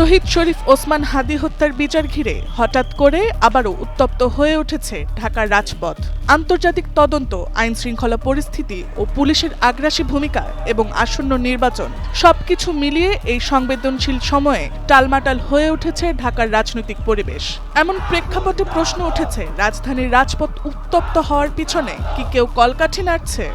শহীদ শরীফ ওসমান হাদী হত্যার বিচার ঘিরে হঠাৎ করে আবারও উত্তপ্ত হয়ে উঠেছে ঢাকার রাজপথ। আন্তর্জাতিক তদন্ত, আইন শৃঙ্খলা পরিস্থিতি ও পুলিশের আগ্রাসী ভূমিকা এবং আসন্ন নির্বাচন সবকিছু মিলিয়ে এই সংবেদনশীল সময়ে টালমাটাল হয়ে উঠেছে ঢাকার রাজনৈতিক পরিবেশ। এমন প্রেক্ষাপটে প্রশ্ন উঠেছে, রাজধানীর রাজপথ উত্তপ্ত হওয়ার পিছনে কি কেউ কলকাঠি নাড়ছে?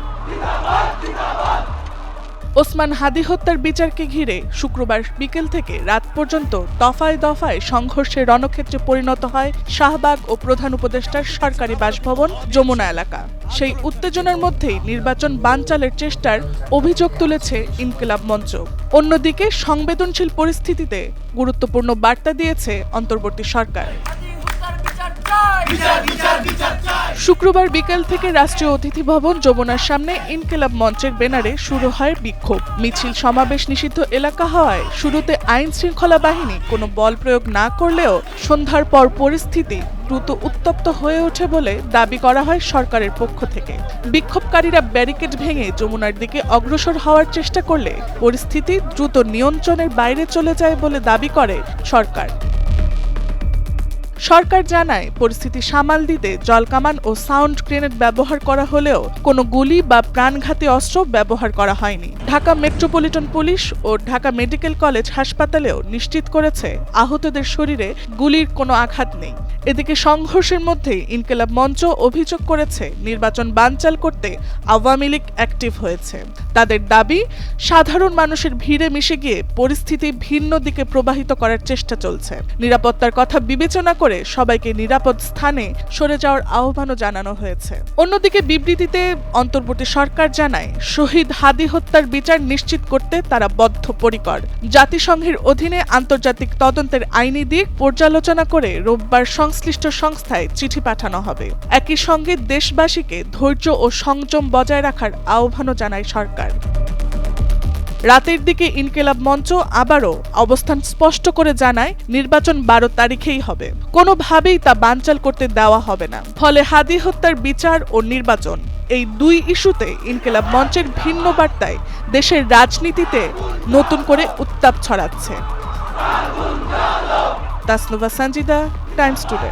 ওসমান হাদী হত্যার বিচারকে ঘিরে শুক্রবার বিকেল থেকে রাত পর্যন্ত দফায় দফায় সংঘর্ষের রণক্ষেত্রে পরিণত হয় শাহবাগ ও প্রধান উপদেষ্টার সরকারি বাসভবন যমুনা এলাকা। সেই উত্তেজনার মধ্যেই নির্বাচন বানচালের চেষ্টার অভিযোগ তুলেছে ইনকিলাব মঞ্চ। অন্যদিকে সংবেদনশীল পরিস্থিতিতে গুরুত্বপূর্ণ বার্তা দিয়েছে অন্তর্বর্তী সরকার। শুক্রবার বিকেল থেকে রাষ্ট্রীয় অতিথি ভবন যমুনার সামনে ইনকিলাব মঞ্চের ব্যানারে শুরু হয় বিক্ষোভ মিছিল। সমাবেশ নিষিদ্ধ এলাকা হওয়ায় শুরুতে আইন শৃঙ্খলা বাহিনী কোনো বল প্রয়োগ না করলেও সন্ধ্যার পর পরিস্থিতি দ্রুত উত্তপ্ত হয়ে ওঠে বলে দাবি করা হয় সরকারের পক্ষ থেকে। বিক্ষোভকারীরা ব্যারিকেড ভেঙে যমুনার দিকে অগ্রসর হওয়ার চেষ্টা করলে পরিস্থিতি দ্রুত নিয়ন্ত্রণের বাইরে চলে যায় বলে দাবি করে সরকার। সরকার জানায়, পরিস্থিতি সামাল দিতে জলকামান ও সাউন্ড গ্রেনেড ব্যবহার করা হলেও কোনো গুলি বা প্রাণঘাতী অস্ত্র ব্যবহার করা হয়নি। ঢাকা মেট্রোপলিটন পুলিশ ও ঢাকা মেডিকেল কলেজ হাসপাতালেও নিশ্চিত করেছে আহতদের শরীরে গুলির কোনো আঘাত নেই। এদিকে সংঘর্ষের মধ্যেই ইনকিলাব মঞ্চ অভিযোগ করেছে, নির্বাচন বানচাল করতে আওয়ামী লীগ অ্যাক্টিভ হয়েছে। তাদের দাবি, সাধারণ মানুষের ভিড়ে মিশে গিয়ে পরিস্থিতি ভিন্ন দিকে প্রবাহিত করার চেষ্টা চলছে। নিরাপত্তার কথা বিবেচনা করে সবাইকে নিরাপদ স্থানে সরে যাওয়ার আহ্বানও জানানো হয়েছে। অন্যদিকে বিবৃতিতে অন্তর্বর্তী সরকার জানায়, শহীদ হাদী হত্যার বিচার নিশ্চিত করতে তারা বদ্ধপরিকর। জাতিসংঘের অধীনে আন্তর্জাতিক তদন্তের আইনি দিক পর্যালোচনা করে রোববার সংশ্লিষ্ট সংস্থায় চিঠি পাঠানো হবে। একই সঙ্গে দেশবাসীকে ধৈর্য ও সংযম বজায় রাখার আহ্বানও জানায় সরকার। রাতের দিকে ইনকিলাব মঞ্চ আবারও অবস্থান স্পষ্ট করে জানায়, নির্বাচন 12 তারিখেই হবে, কোনোভাবেই তা বানচাল করতে দেওয়া হবে না। ফলে হাদী হত্যার বিচার ও নির্বাচন, এই দুই ইস্যুতে ইনকিলাব মঞ্চের ভিন্ন বার্তায় দেশের রাজনীতিতে নতুন করে উত্তাপ ছড়াচ্ছে। Tasnuva Sanjida, Times today.